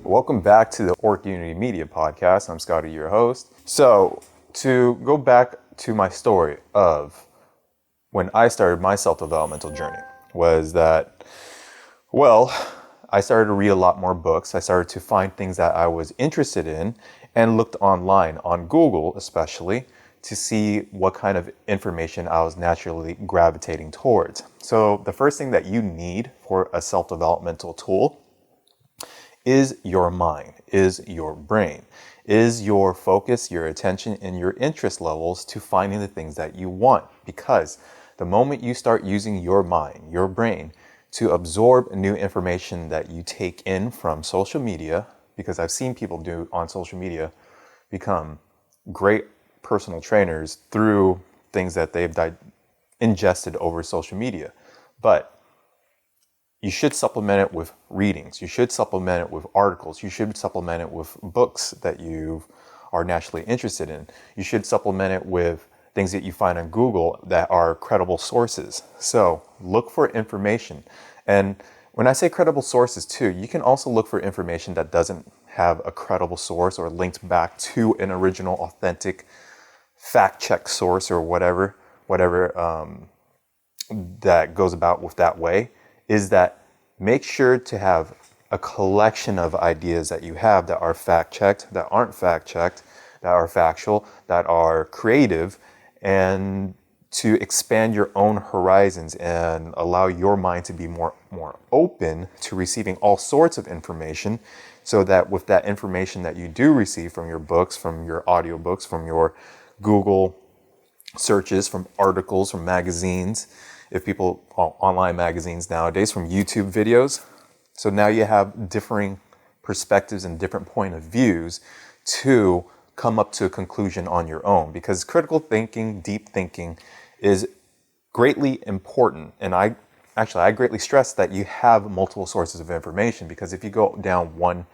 Welcome back to the Orc Unity Media Podcast. I'm Scotty, your host. So, to go back to my story of when I started my self-developmental journey was that, well, I started to read a lot more books. I started to find things that I was interested in and looked online, on Google especially, to see what kind of information I was naturally gravitating towards. So the first thing that you need for a self-developmental tool is your mind, is your brain, is your focus, your attention, and your interest levels to finding the things that you want. Because the moment you start using your mind, your brain, to absorb new information that you take in from social media, because I've seen people do on social media become great personal trainers through things that they've ingested over social media. But you should supplement it with readings. You should supplement it with articles. You should supplement it with books that you are naturally interested in. You should supplement it with things that you find on Google that are credible sources. So look for information. And when I say credible sources too, you can also look for information that doesn't have a credible source or linked back to an original, authentic, fact-check source or whatever that goes about with that way, is that make sure to have a collection of ideas that you have that are fact-checked, that aren't fact-checked, that are factual, that are creative, and to expand your own horizons and allow your mind to be more open to receiving all sorts of information, so that with that information that you do receive from your books, from your audiobooks, from your Google searches, from articles, from magazines, if people, online magazines nowadays, from YouTube videos. So now you have differing perspectives and different point of views to come up to a conclusion on your own, because critical thinking, deep thinking is greatly important. And I greatly stress that you have multiple sources of information, because if you go down one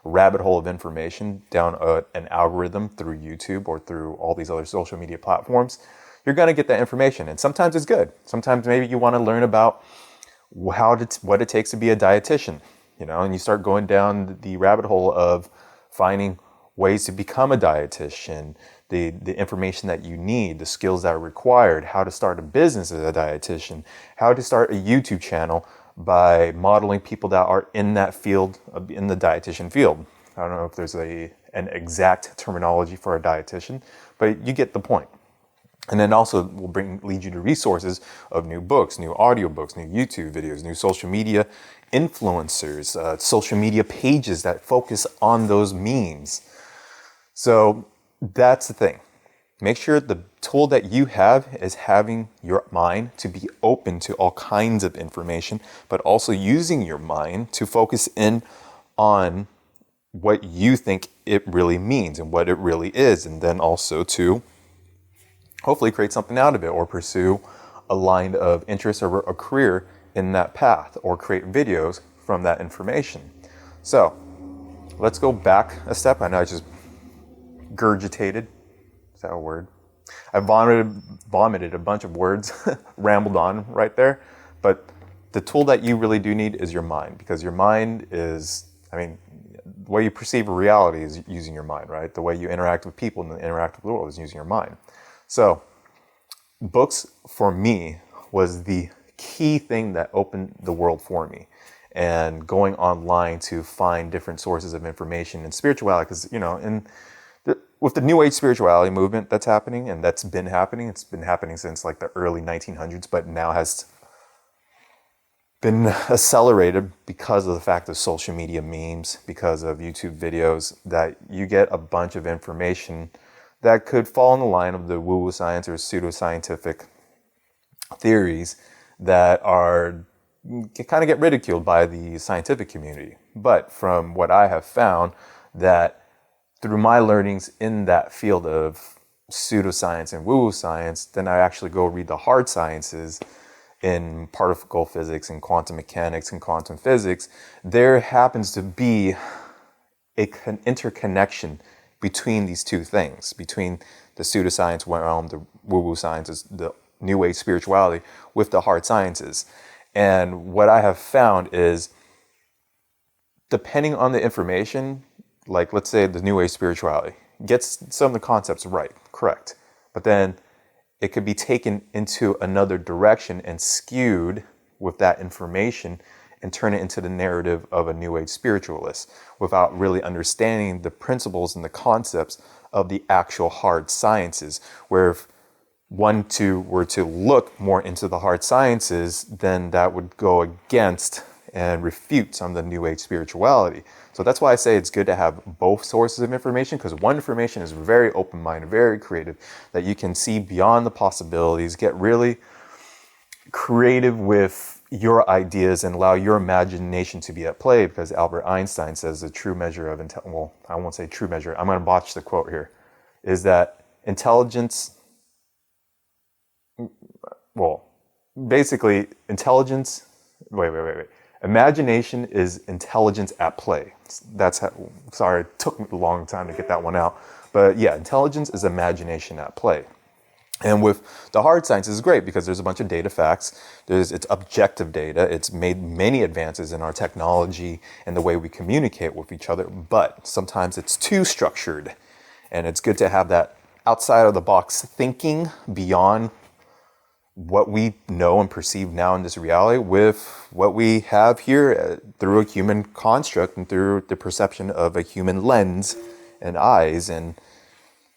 rabbit hole of information, down an algorithm through YouTube or through all these other social media platforms, you're going to get that information. And sometimes it's good. Sometimes maybe you want to learn about what it takes to be a dietitian, and you start going down the rabbit hole of finding ways to become a dietitian, the information that you need, the skills that are required, how to start a business as a dietitian, how to start a YouTube channel by modeling people that are in that field, in the dietitian field. I don't know if there's an exact terminology for a dietitian, but you get the point. And then also will lead you to resources of new books, new audiobooks, new YouTube videos, new social media influencers, social media pages that focus on those memes. So that's the thing. Make sure the tool that you have is having your mind to be open to all kinds of information, but also using your mind to focus in on what you think it really means and what it really is, and then also to hopefully create something out of it, or pursue a line of interest or a career in that path, or create videos from that information. So let's go back a step. I know I just gurgitated. Is that a word? I vomited a bunch of words, rambled on right there. But the tool that you really do need is your mind, because your mind is, the way you perceive reality is using your mind, right? The way you interact with people and interact with the world is using your mind. So books for me was the key thing that opened the world for me, and going online to find different sources of information and spirituality, because, with the New Age spirituality movement that's happening, and that's been happening, it's been happening since like the early 1900s, but now has been accelerated because of the fact of social media memes, because of YouTube videos, that you get a bunch of information that could fall in the line of the woo-woo science or pseudoscientific theories that kind of get ridiculed by the scientific community. But from what I have found, that through my learnings in that field of pseudoscience and woo-woo science, then I actually go read the hard sciences in particle physics and quantum mechanics and quantum physics. There happens to be an interconnection between these two things, between the pseudoscience realm, the woo-woo sciences, the new age spirituality, with the hard sciences. And what I have found is depending on the information, like let's say the New Age spirituality gets some of the concepts right, correct, but then it could be taken into another direction and skewed with that information and turn it into the narrative of a New Age spiritualist without really understanding the principles and the concepts of the actual hard sciences. Where if were to look more into the hard sciences, then that would go against and refute some of the New Age spirituality. So that's why I say it's good to have both sources of information, because one information is very open-minded, very creative, that you can see beyond the possibilities, get really creative with your ideas and allow your imagination to be at play, because Albert Einstein says the true measure of well, I won't say true measure, I'm going to botch the quote here, is that imagination is intelligence at play. That's how, sorry, it took me a long time to get that one out. But yeah, intelligence is imagination at play. And with the hard sciences is great because there's a bunch of data facts. It's objective data. It's made many advances in our technology and the way we communicate with each other. But sometimes it's too structured. And it's good to have that outside of the box thinking beyond what we know and perceive now in this reality with what we have here through a human construct and through the perception of a human lens and eyes and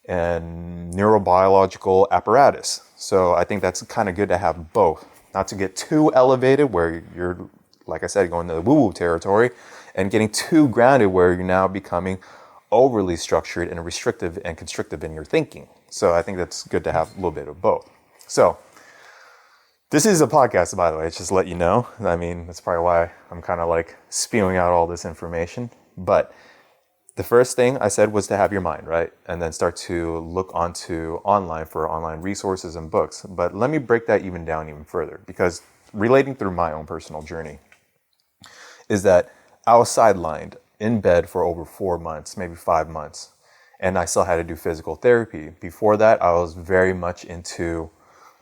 neurobiological apparatus. So I think that's kind of good to have both. Not to get too elevated where you're, like I said, going to the woo-woo territory, and getting too grounded where you're now becoming overly structured and restrictive and constrictive in your thinking. So I think that's good to have a little bit of both. So this is a podcast, by the way, just to let you know. I mean, that's probably why I'm kind of like spewing out all this information. But the first thing I said was to have your mind, right? And then start to look onto online for online resources and books. But let me break that even down even further, because relating through my own personal journey is that I was sidelined in bed for over 4 months, maybe 5 months, and I still had to do physical therapy. Before that, I was very much into,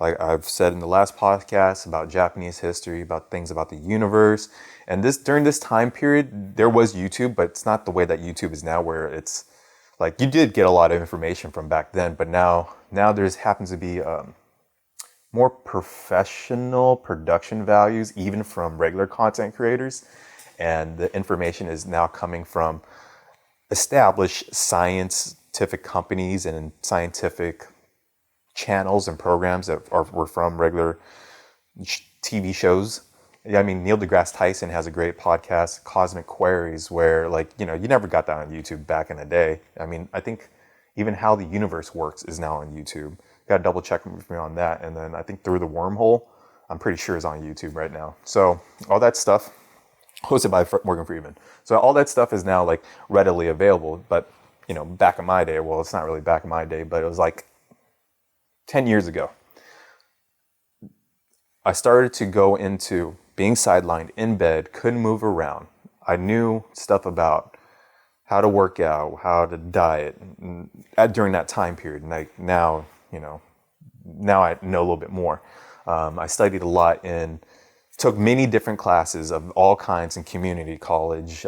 like I've said in the last podcast, about Japanese history, about things about the universe. And during this time period, there was YouTube, but it's not the way that YouTube is now, where it's like you did get a lot of information from back then, but now there's happens to be more professional production values, even from regular content creators. And the information is now coming from established scientific companies and scientific channels and programs that were from regular TV shows. I mean, Neil deGrasse Tyson has a great podcast, Cosmic Queries, where you never got that on YouTube back in the day. I mean, I think even How the Universe Works is now on YouTube. Got to double check with me on that. And then I think Through the Wormhole, I'm pretty sure is on YouTube right now. So all that stuff, hosted by Morgan Freeman. So all that stuff is now like readily available. But, back in my day, well, it's not really back in my day, but it was like 10 years ago, I started to go into being sidelined in bed, couldn't move around. I knew stuff about how to work out, how to diet during that time period. And now I know a little bit more. I studied a lot took many different classes of all kinds in community college.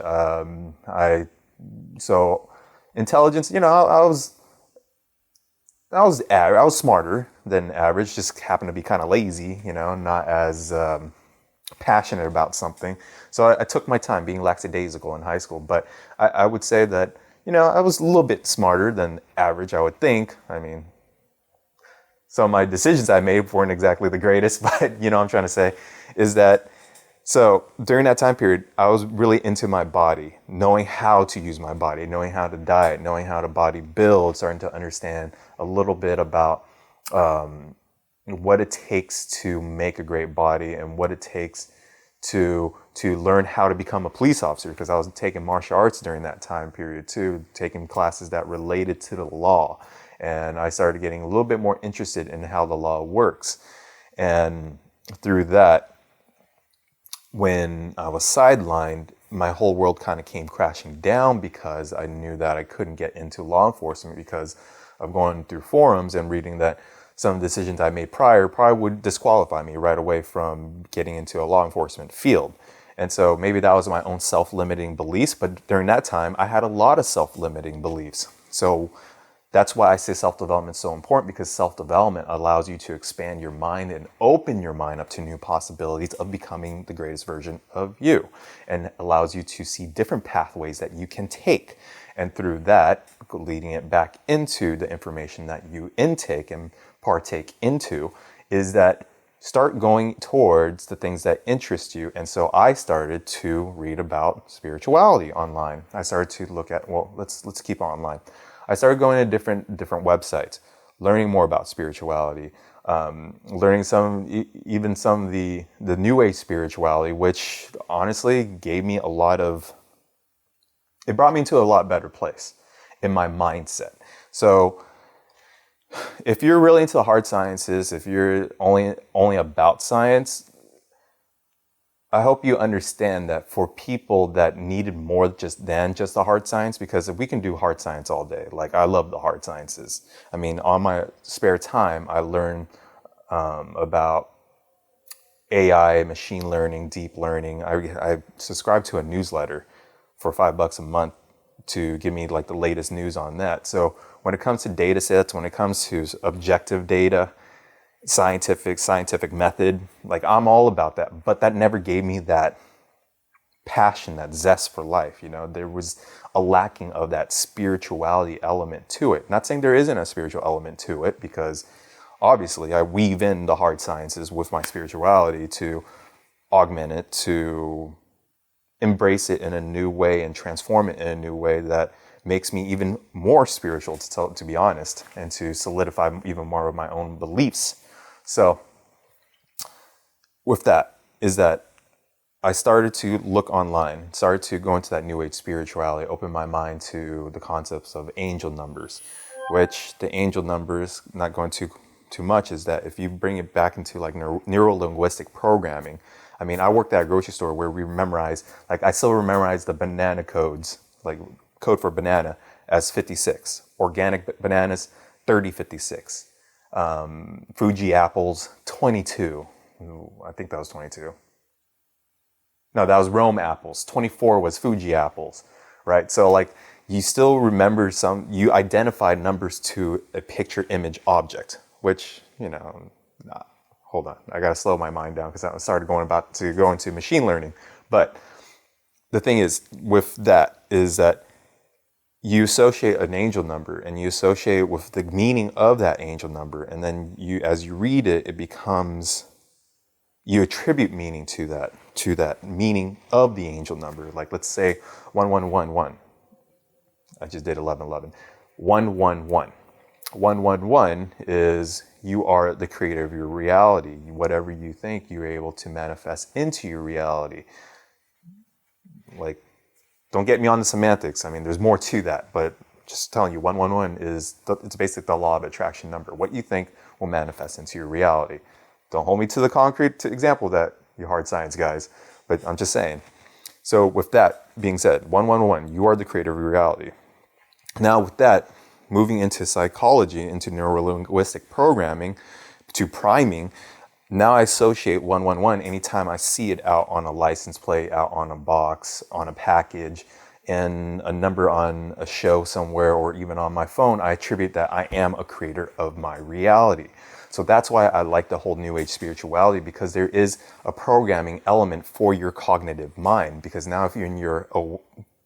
So intelligence, I was smarter than average, just happened to be kind of lazy, not as passionate about something. So I took my time being lackadaisical in high school. But I would say that, I was a little bit smarter than average, I would think. I mean, some of my decisions I made weren't exactly the greatest, but I'm trying to say is that, so during that time period, I was really into my body, knowing how to use my body, knowing how to diet, knowing how to body build, starting to understand a little bit about what it takes to make a great body and what it takes to learn how to become a police officer, because I was taking martial arts during that time period too, taking classes that related to the law. And I started getting a little bit more interested in how the law works. And through that, when I was sidelined, my whole world kind of came crashing down, because I knew that I couldn't get into law enforcement because of going through forums and reading that some decisions I made prior probably would disqualify me right away from getting into a law enforcement field. And so maybe that was my own self-limiting beliefs, but during that time, I had a lot of self-limiting beliefs. So that's why I say self-development is so important, because self-development allows you to expand your mind and open your mind up to new possibilities of becoming the greatest version of you, and allows you to see different pathways that you can take. And through that, leading it back into the information that you intake and partake into, is that start going towards the things that interest you. And so I started to read about spirituality online. I started to look at, well, let's keep online. I started going to different websites, learning more about spirituality, learning even some of the New Age spirituality, which honestly gave me it brought me to a lot better place in my mindset. So if you're really into the hard sciences, if you're only about science, I hope you understand that for people that needed more than just the hard science, because if we can do hard science all day, like I love the hard sciences. I mean, on my spare time, I learn about AI, machine learning, deep learning. I subscribe to a newsletter for $5 a month to give me like the latest news on that. So when it comes to data sets, when it comes to objective data, scientific method, like I'm all about that. But that never gave me that passion, that zest for life. You know, there was a lacking of that spirituality element to it. Not saying there isn't a spiritual element to it, because obviously I weave in the hard sciences with my spirituality to augment it, to embrace it in a new way and transform it in a new way that makes me even more spiritual, to be honest, and to solidify even more of my own beliefs. So with that is that I started to look online, started to go into that New Age spirituality, open my mind to the concepts of angel numbers, which the angel numbers, not going too much, is that if you bring it back into like NeuroLinguistic programming, I mean, I worked at a grocery store where we memorized, like I still memorize the banana codes, like code for banana as 56, organic bananas 3056, Fuji apples 22. Ooh, I think that was 22. No, that was Rome apples. 24 was Fuji apples, right? So like you still remember you identified numbers to a picture image object, which, you know, hold on, I gotta slow my mind down because I started to go into machine learning. But the thing is with that is that you associate an angel number and you associate it with the meaning of that angel number. And then as you read it, you attribute meaning to that meaning of the angel number. Like let's say 1111. I just did 1111. 111. 111 is you are the creator of your reality. Whatever you think, you're able to manifest into your reality. Like, don't get me on the semantics. I mean, there's more to that, but just telling you, 111 it's basically the law of attraction number. What you think will manifest into your reality. Don't hold me to the concrete example that you hard science guys, but I'm just saying. So with that being said, 111, you are the creator of your reality. Now with that, moving into psychology, into neurolinguistic programming, to priming, now I associate 111 anytime I see it out on a license plate, out on a box, on a package, in a number on a show somewhere, or even on my phone. I attribute that I am a creator of my reality. So that's why I like the whole New Age spirituality, because there is a programming element for your cognitive mind. Because now if you're in your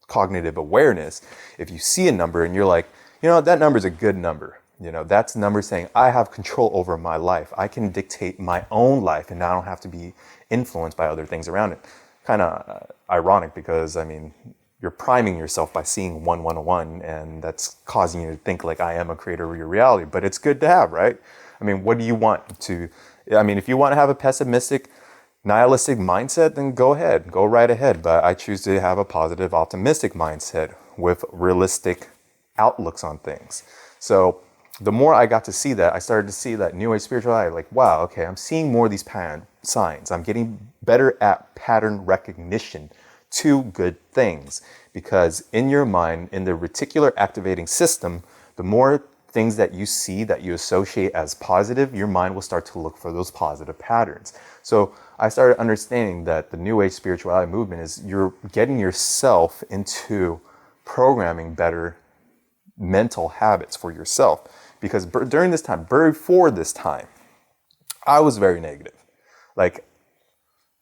cognitive awareness, if you see a number and you're like, you know, that number is a good number. You know, that's a number saying I have control over my life. I can dictate my own life and I don't have to be influenced by other things around it. Kind of ironic because, I mean, you're priming yourself by seeing 111 and that's causing you to think like I am a creator of your reality. But it's good to have, right? I mean, what do you want to, I mean, if you want to have a pessimistic, nihilistic mindset, then go ahead, go right ahead. But I choose to have a positive, optimistic mindset with realistic outlooks on things. So the more I got to see that, I started to see that New Age spirituality, like, wow, okay, I'm seeing more of these signs. I'm getting better at pattern recognition to good things. Because in your mind, in the reticular activating system, the more things that you see that you associate as positive, your mind will start to look for those positive patterns. So I started understanding that the New Age spirituality movement is you're getting yourself into programming better mental habits for yourself. Because during this time, before this time, I was very negative. Like,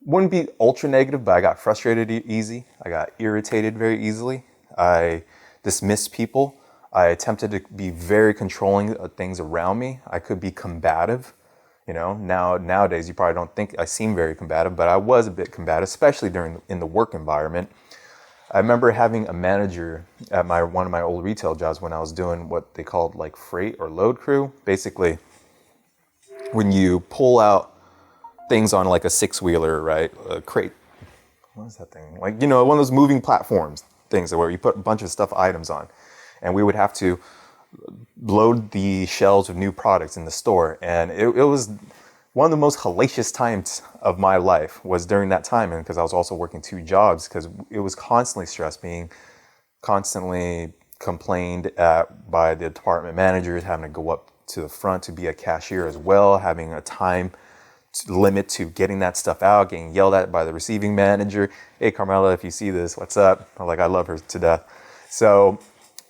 wouldn't be ultra negative, but I got frustrated easy. I got irritated very easily. I dismissed people. I attempted to be very controlling of things around me. I could be combative. You know, nowadays you probably don't think I seem very combative, but I was a bit combative, especially in the work environment. I remember having a manager at one of my old retail jobs when I was doing what they called like freight or load crew. Basically, when you pull out things on like a six-wheeler, right? A crate. What is that thing? Like, you know, one of those moving platforms things where you put a bunch of stuff items on. And we would have to load the shelves with new products in the store. And it was one of the most hellacious times of my life was during that time. And because I was also working 2 jobs, because it was constantly stressed, being constantly complained at by the department managers, having to go up to the front to be a cashier as well, having a time limit to getting that stuff out, getting yelled at by the receiving manager. Hey, Carmela, if you see this, what's up? I love her to death. So,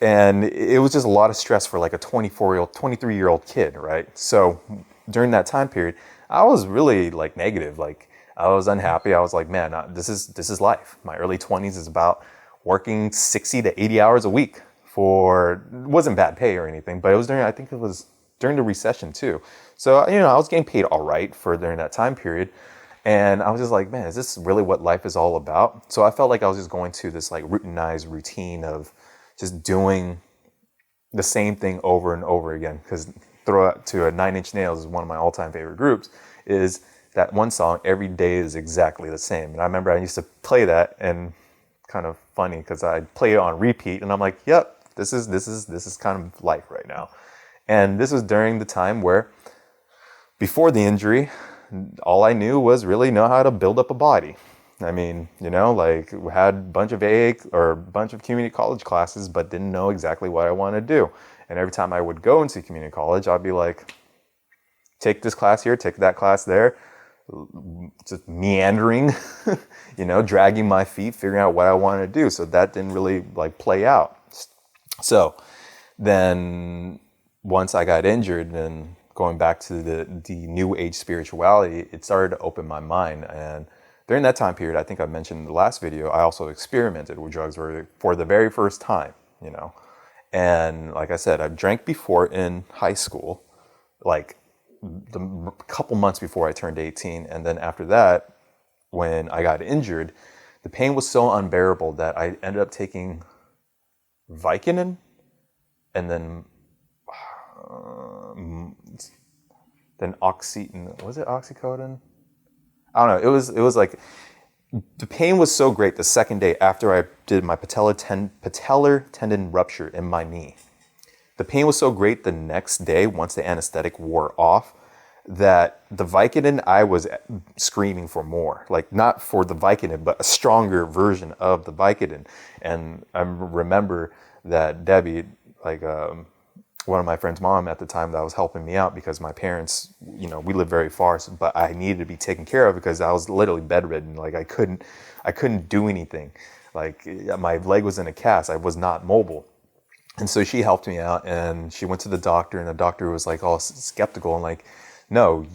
and it was just a lot of stress for like a 23-year-old kid, right? So during that time period, I was really like negative. Like, I was unhappy. I was like, man, this is life. My early 20s is about working 60 to 80 hours a week it wasn't bad pay or anything, but I think it was during the recession too. So, you know, I was getting paid all right during that time period. And I was just like, man, is this really what life is all about? So I felt like I was just going to this like routinized routine of just doing the same thing over and over again. Because throw out to a 9 Inch Nails is one of my all-time favorite groups, is that one song, Every Day is Exactly the Same. And I remember I used to play that, and kind of funny because I play it on repeat and I'm like, yep, this is kind of life right now. And this was during the time where, before the injury, all I knew was really know how to build up a body. I mean, you know, like, we had a bunch of community college classes, but didn't know exactly what I wanted to do. And every time I would go into community college, I'd be like, take this class here, take that class there, just meandering, you know, dragging my feet, figuring out what I wanted to do. So that didn't really like play out. So then once I got injured and going back to the new age spirituality, it started to open my mind. And during that time period, I think I mentioned in the last video, I also experimented with drugs for the very first time, you know. And like I said, I drank before in high school, like the couple months before I turned 18. And then after that, when I got injured, the pain was so unbearable that I ended up taking Vicodin and then was it oxycodone? I don't know. It was like, the pain was so great the second day after I did my patellar tendon rupture in my knee. The pain was so great the next day, once the anesthetic wore off, that the Vicodin, I was screaming for more. Like, not for the Vicodin, but a stronger version of the Vicodin. And I remember that Debbie, like, one of my friend's mom at the time that was helping me out, because my parents, you know, we lived very far, but I needed to be taken care of because I was literally bedridden. Like, I couldn't do anything. Like, my leg was in a cast. I was not mobile. And so she helped me out, and she went to the doctor, and the doctor was like all skeptical and like, no,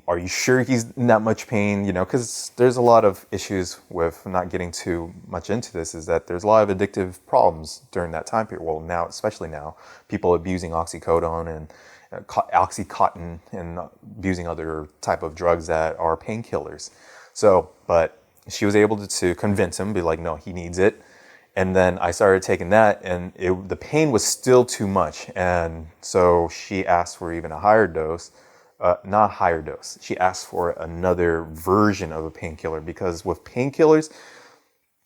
are you sure he's in that much pain? You know, because there's a lot of issues with, not getting too much into this, is that there's a lot of addictive problems during that time period. Well, now, especially now, people abusing oxycodone and Oxycontin and abusing other type of drugs that are painkillers. So, but she was able to convince him, be like, no, he needs it. And then I started taking that, and the pain was still too much. And so she asked for even a higher dose. Not higher dose. She asked for another version of a painkiller, because with painkillers,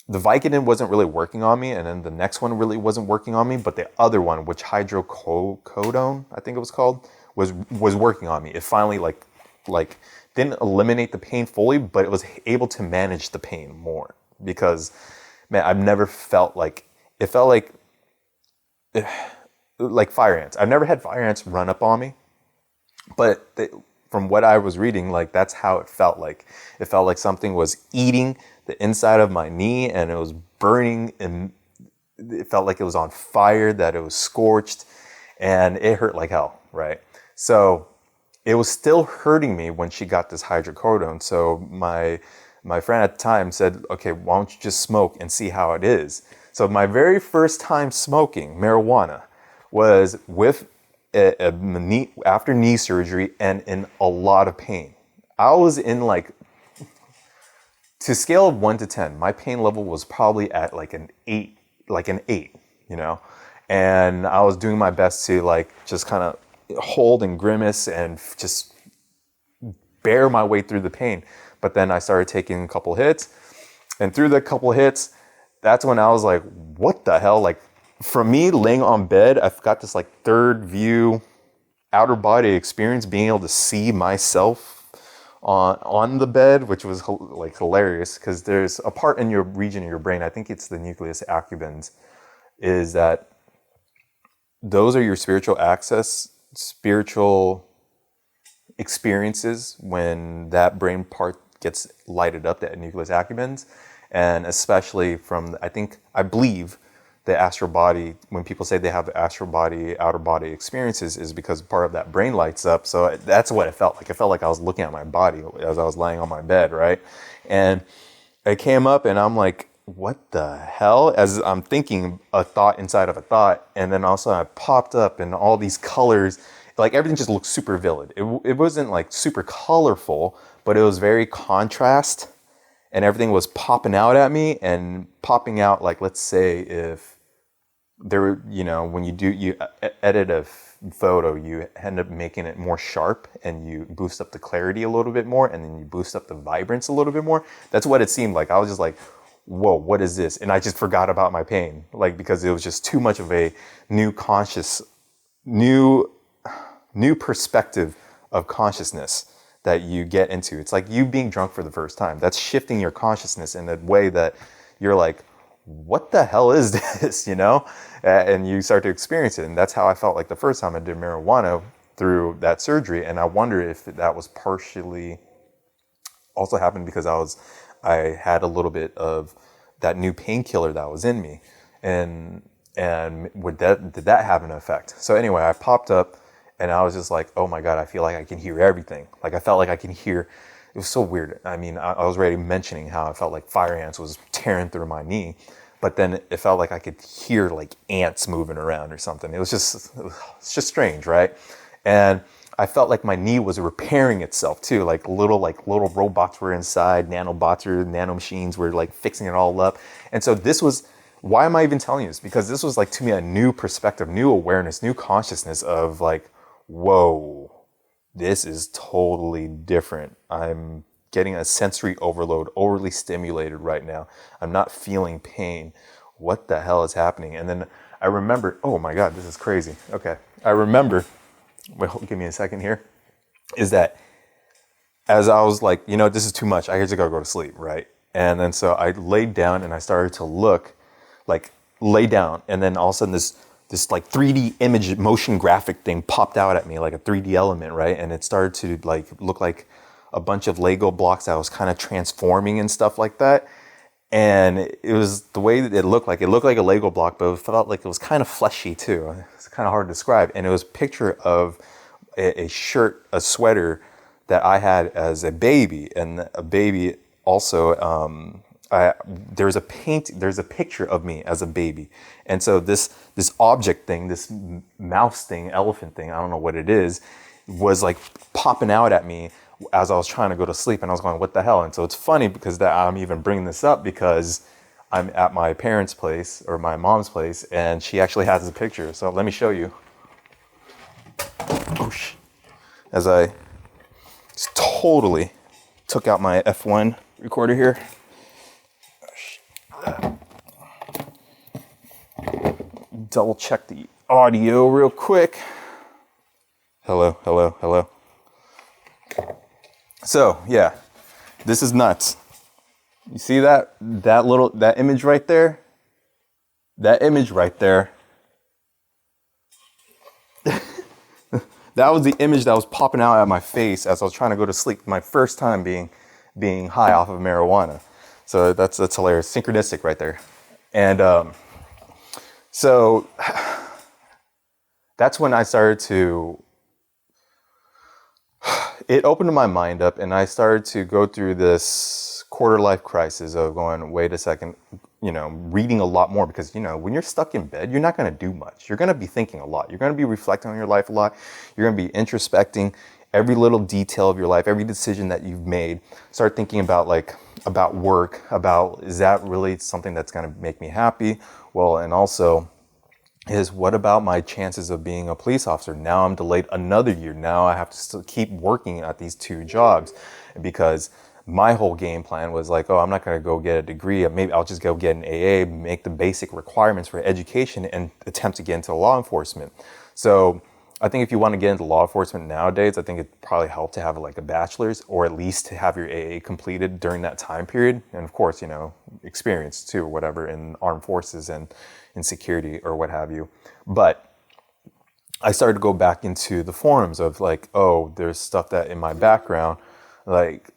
the Vicodin wasn't really working on me, and then the next one really wasn't working on me, but the other one, which hydrocodone, I think it was called, was working on me. It finally like didn't eliminate the pain fully, but it was able to manage the pain more, because, man, I've never felt like, it felt like fire ants. I've never had fire ants run up on me, but from what I was reading, like that's how it felt like. It felt like something was eating the inside of my knee and it was burning, and it felt like it was on fire, that it was scorched, and it hurt like hell, right? So it was still hurting me when she got this hydrocodone. So my friend at the time said, okay, why don't you just smoke and see how it is? So my very first time smoking marijuana was with after knee surgery and in a lot of pain. I was in like, to scale of 1 to 10, my pain level was probably at like an 8, you know? And I was doing my best to like just kind of hold and grimace and just bear my way through the pain. But then I started taking a couple hits, and through the couple hits, that's when I was like, what the hell? Like, for me, laying on bed, I've got this like third view, outer body experience, being able to see myself on the bed, which was like hilarious, because there's a part in your region of your brain, I think it's the nucleus accumbens, is that those are your spiritual experiences when that brain part gets lighted up, that nucleus accumbens. And especially from, I believe the astral body, when people say they have astral body, outer body experiences, is because part of that brain lights up. So that's what it felt like. It felt like I was looking at my body as I was laying on my bed, right? And I came up and I'm like, what the hell? As I'm thinking a thought inside of a thought, and then also I popped up and all these colors, like everything just looked super vivid. It wasn't like super colorful, but it was very contrast, and everything was popping out at me and popping out. Like, let's say if there were, when you edit a photo, you end up making it more sharp and you boost up the clarity a little bit more, and then you boost up the vibrance a little bit more. That's what it seemed like. I was just like, whoa, what is this? And I just forgot about my pain, like, because it was just too much of a new perspective of consciousness that you get into. It's like you being drunk for the first time. That's shifting your consciousness in a way that you're like, what the hell is this, And you start to experience it. And that's how I felt like the first time I did marijuana through that surgery. And I wonder if that was partially also happened because I had a little bit of that new painkiller that was in me. And did that have an effect? So anyway, I popped up and I was just like, oh my God, I feel like I can hear everything. Like I felt like I can hear. It was so weird. I mean, I was already mentioning how I felt like fire ants was tearing through my knee, but then it felt like I could hear like ants moving around or something. It's just strange, right? And I felt like my knee was repairing itself too. Like little robots were inside, nanobots or nanomachines were like fixing it all up. And so this was, why am I even telling you this? Because this was like, to me, a new perspective, new awareness, new consciousness of like, whoa, this is totally different. I'm getting a sensory overload, overly stimulated right now. I'm not feeling pain. What the hell is happening? And then I remember, oh my God, this is crazy. Okay. I remember, wait, give me a second here, is that as I was like, this is too much. I just gotta go to sleep, right? And then so I laid down and I started to lay down. And then all of a sudden this like 3D image motion graphic thing popped out at me, like a 3D element, right? And it started to like look like a bunch of Lego blocks that was kind of transforming and stuff like that. And it was the way that it looked like a Lego block, but it felt like it was kind of fleshy too. It's kind of hard to describe. And it was a picture of a shirt, a sweater that I had as a baby, and a baby also, there's a picture of me as a baby. And so this object thing, this mouse thing, elephant thing, I don't know what it is, was like popping out at me as I was trying to go to sleep. And I was going, what the hell? And so it's funny because that I'm even bringing this up because I'm at my parents' place or my mom's place, and she actually has a picture. So let me show you. As I just totally took out my F1 recorder here. Double check the audio real quick. Hello. So yeah, this is nuts. You see that image right there? That image right there. that was the image that was popping out at my face as I was trying to go to sleep. My first time being high off of marijuana. So that's hilarious. Synchronistic right there. And so that's when I started to, it opened my mind up, and I started to go through this quarter life crisis of going, wait a second, reading a lot more, because, when you're stuck in bed, you're not going to do much. You're going to be thinking a lot. You're going to be reflecting on your life a lot. You're going to be introspecting every little detail of your life, every decision that you've made. Start thinking about work, about, is that really something that's going to make me happy? Well, and also, is what about my chances of being a police officer? Now I'm delayed another year. Now I have to still keep working at these 2 jobs, because my whole game plan was like, oh, I'm not going to go get a degree. Maybe I'll just go get an AA, make the basic requirements for education, and attempt to get into law enforcement. So I think if you want to get into law enforcement nowadays, I think it'd probably help to have like a bachelor's, or at least to have your AA completed during that time period. And of course, experience too, or whatever, in armed forces and in security or what have you. But I started to go back into the forums of like, oh, there's stuff that in my background, like,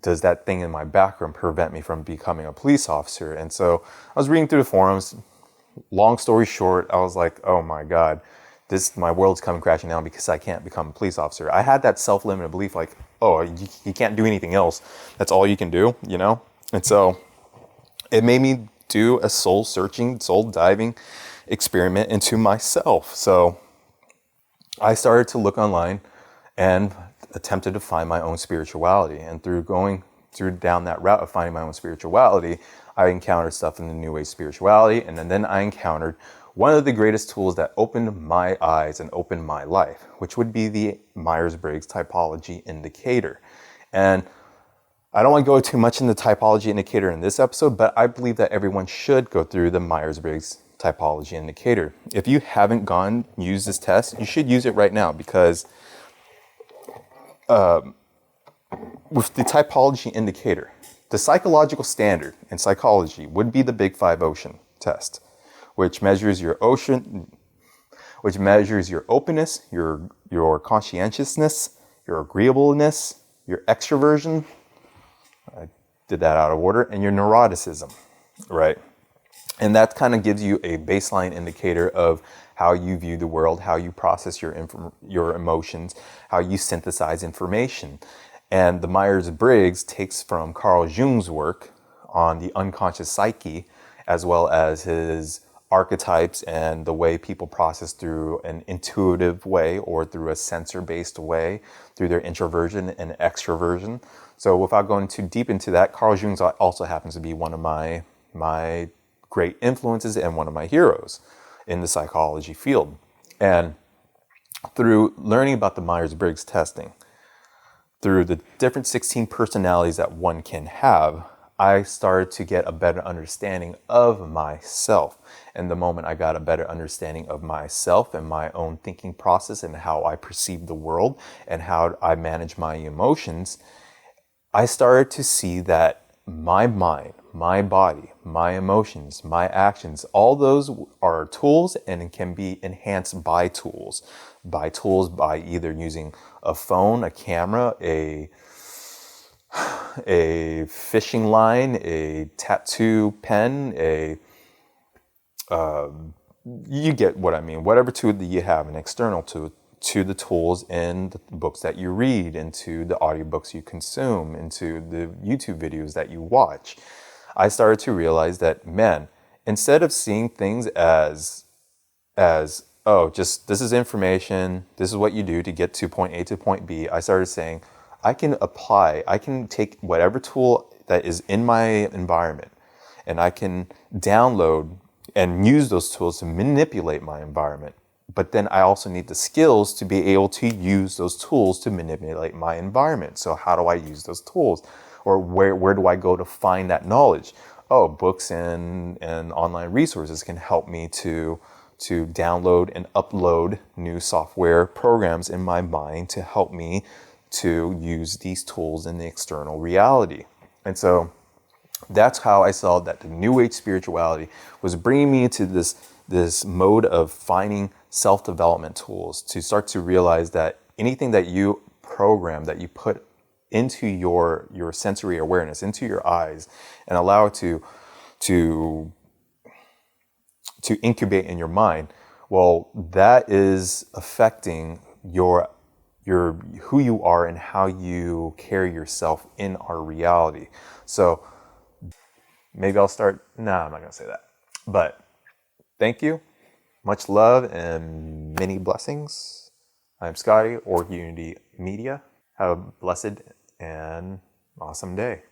does that thing in my background prevent me from becoming a police officer? And so I was reading through the forums. Long story short, I was like, oh my God, my world's coming crashing down because I can't become a police officer. I had that self-limited belief, like, oh, you can't do anything else. That's all you can do, And so it made me do a soul-searching, soul-diving experiment into myself. So I started to look online and attempted to find my own spirituality. And through going down that route of finding my own spirituality, I encountered stuff in the New Age spirituality. And then I encountered one of the greatest tools that opened my eyes and opened my life, which would be the Myers-Briggs typology indicator. And I don't want to go too much in the typology indicator in this episode, but I believe that everyone should go through the Myers-Briggs typology indicator. If you haven't used this test, you should use it right now, because with the typology indicator, the psychological standard in psychology would be the Big Five Ocean test, which measures your openness, your conscientiousness, your agreeableness, your extroversion. I did that out of order, and your neuroticism, right? And that kind of gives you a baseline indicator of how you view the world, how you process your emotions, how you synthesize information. And the Myers-Briggs takes from Carl Jung's work on the unconscious psyche, as well as his archetypes and the way people process through an intuitive way or through a sensor-based way, through their introversion and extroversion. So without going too deep into that, Carl Jung also happens to be one of my great influences and one of my heroes in the psychology field. And through learning about the Myers-Briggs testing, through the different 16 personalities that one can have, I started to get a better understanding of myself. And the moment I got a better understanding of myself and my own thinking process and how I perceive the world and how I manage my emotions, I started to see that my mind, my body, my emotions, my actions, all those are tools and can be enhanced by tools. By either using a phone, a camera, a fishing line, a tattoo pen, you get what I mean. Whatever tool that you have, an external tool, to the tools in the books that you read, into the audiobooks you consume, into the YouTube videos that you watch. I started to realize that, man, instead of seeing things as oh, just this is information, this is what you do to get to point A to point B, I started saying, I can take whatever tool that is in my environment, and I can download and use those tools to manipulate my environment. But then I also need the skills to be able to use those tools to manipulate my environment. So how do I use those tools? Or where do I go to find that knowledge? Oh, books and online resources can help me to download and upload new software programs in my mind to help me to use these tools in the external reality. And so that's how I saw that the New Age spirituality was bringing me into this mode of finding self-development tools to start to realize that anything that you program, that you put into your sensory awareness, into your eyes, and allow it to incubate in your mind, well, that is affecting your who you are and how you carry yourself in our reality. So maybe I'll start. No, I'm not gonna say that. But thank you. Much love and many blessings. I'm Scotty, Org Unity Media. Have a blessed and awesome day.